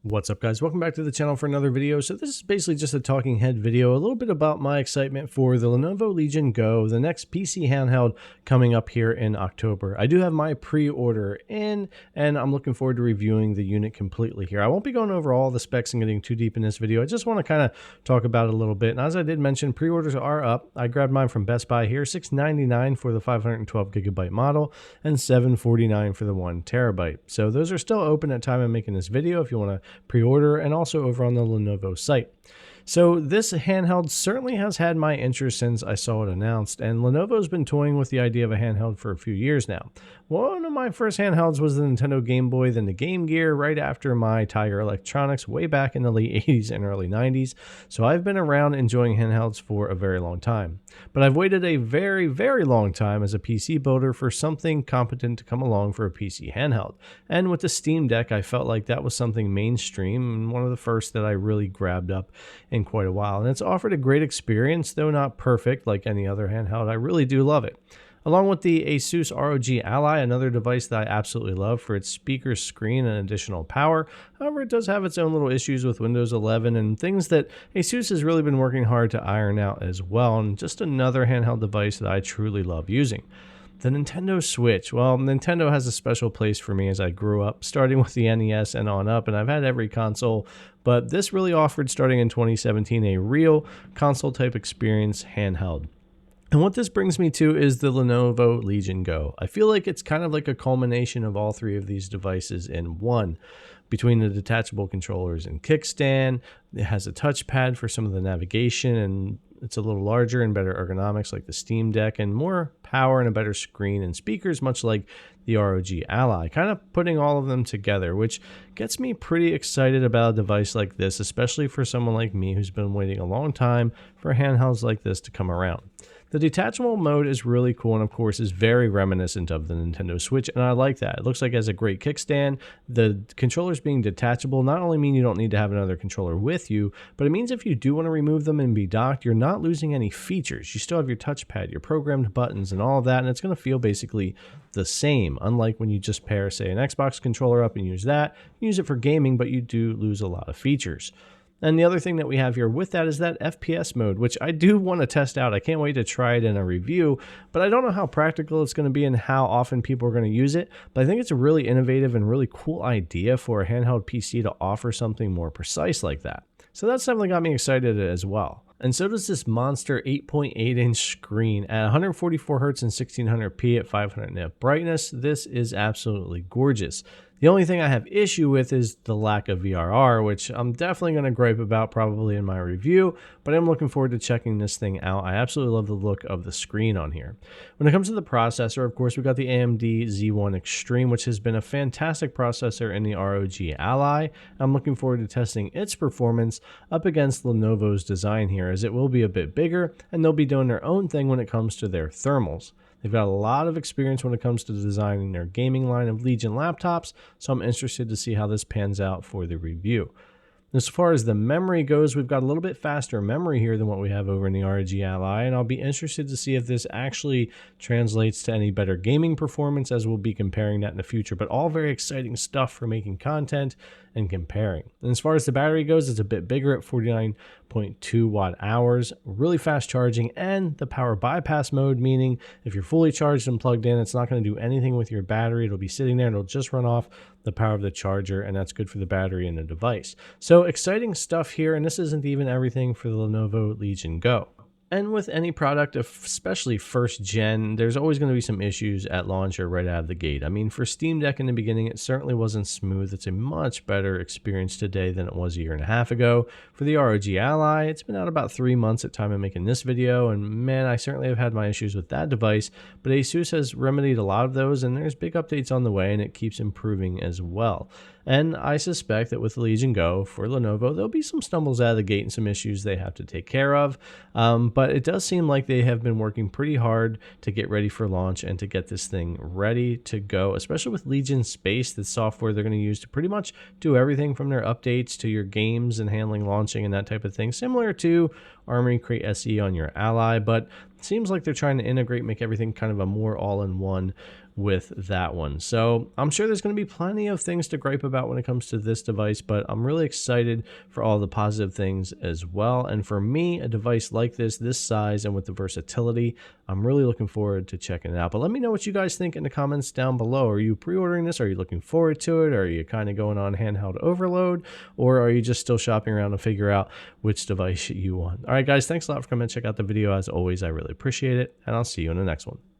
What's up, guys? Welcome back to the channel for another video. So this is basically just a talking head video, a little bit about my excitement for the Lenovo Legion Go, the next PC handheld coming up here in October. I do have my pre-order in, and I'm looking forward to reviewing the unit completely here. I won't be going over all the specs and getting too deep in this video. I just want to kind of talk about it a little bit. And as I did mention, pre-orders are up. I grabbed mine from Best Buy here, $699 for the 512 gigabyte model and $749 for the 1 terabyte. So those are still open at time of making this video if you want to pre-order, and also over on the Lenovo site. So this handheld certainly has had my interest since I saw it announced, and Lenovo's been toying with the idea of a handheld for a few years now. One of my first handhelds was the Nintendo Game Boy, then the Game Gear right after my Tiger Electronics way back in the late 80s and early 90s. So I've been around enjoying handhelds for a very long time. But I've waited a very, very long time as a PC builder for something competent to come along for a PC handheld. And with the Steam Deck, I felt like that was something mainstream and one of the first that I really grabbed up in quite a while. And it's offered a great experience, though not perfect like any other handheld. I really do love it. Along with the ASUS ROG Ally, another device that I absolutely love for its speaker, screen, and additional power. However, it does have its own little issues with Windows 11 and things that ASUS has really been working hard to iron out as well. And just another handheld device that I truly love using. The Nintendo Switch. Well, Nintendo has a special place for me as I grew up, starting with the NES and on up, and I've had every console, but this really offered, starting in 2017, a real console-type experience handheld. And what this brings me to is the Lenovo Legion Go. I feel like it's kind of like a culmination of all three of these devices in one. Between the detachable controllers and kickstand, it has a touchpad for some of the navigation, and it's a little larger and better ergonomics like the Steam Deck, and more power and a better screen and speakers, much like the ROG Ally, kind of putting all of them together, which gets me pretty excited about a device like this, especially for someone like me who's been waiting a long time for handhelds like this to come around. The detachable mode is really cool and, of course, is very reminiscent of the Nintendo Switch, and I like that. It looks like it has a great kickstand. The controllers being detachable not only mean you don't need to have another controller with you, but it means if you do want to remove them and be docked, you're not losing any features. You still have your touchpad, your programmed buttons, and all of that, and it's going to feel basically the same, unlike when you just pair, say, an Xbox controller up and use that. You use it for gaming, but you do lose a lot of features. And the other thing that we have here with that is that FPS mode, which I do want to test out. I can't wait to try it in a review, but I don't know how practical it's going to be and how often people are going to use it. But I think it's a really innovative and really cool idea for a handheld PC to offer something more precise like that. So that's definitely got me excited as well. And so does this monster 8.8-inch screen at 144 Hz and 1600p at 500 nit brightness. This is absolutely gorgeous. The only thing I have issue with is the lack of VRR, which I'm definitely going to gripe about probably in my review, but I'm looking forward to checking this thing out. I absolutely love the look of the screen on here. When it comes to the processor, of course, we've got the AMD Z1 Extreme, which has been a fantastic processor in the ROG Ally. I'm looking forward to testing its performance up against Lenovo's design here, as it will be a bit bigger, and they'll be doing their own thing when it comes to their thermals. They've got a lot of experience when it comes to designing their gaming line of Legion laptops, so I'm interested to see how this pans out for the review. As far as the memory goes, we've got a little bit faster memory here than what we have over in the ROG Ally, and I'll be interested to see if this actually translates to any better gaming performance, as we'll be comparing that in the future, but all very exciting stuff for making content and comparing. And as far as the battery goes, it's a bit bigger at 49.2 watt hours, really fast charging, and the power bypass mode, meaning if you're fully charged and plugged in, it's not going to do anything with your battery. It'll be sitting there and it'll just run off the power of the charger, and that's good for the battery in the device. So exciting stuff here, and this isn't even everything for the Lenovo Legion Go. And with any product, especially first gen, there's always going to be some issues at launch or right out of the gate. I mean, for Steam Deck in the beginning, it certainly wasn't smooth. It's a much better experience today than it was a year and a half ago. For the ROG Ally, it's been out about 3 months at time of making this video, and man, I certainly have had my issues with that device, but ASUS has remedied a lot of those, and there's big updates on the way, and it keeps improving as well. And I suspect that with the Legion Go for Lenovo, there'll be some stumbles out of the gate and some issues they have to take care of. But it does seem like they have been working pretty hard to get ready for launch and to get this thing ready to go, especially with Legion Space, the software they're going to use to pretty much do everything from their updates to your games and handling launching and that type of thing, similar to Armoury Crate SE on your Ally, but it seems like they're trying to integrate, make everything kind of a more all-in-one with that one. So I'm sure there's going to be plenty of things to gripe about when it comes to this device, but I'm really excited for all the positive things as well. And for me, a device like this size and with the versatility, I'm really looking forward to checking it out. But let me know what you guys think in the comments down below. Are you pre-ordering this? Are you looking forward to it? Are you kind of going on handheld overload? Or are you just still shopping around to figure out which device you want? All right, guys, thanks a lot for coming and check out the video. As always, I really appreciate it, and I'll see you in the next one.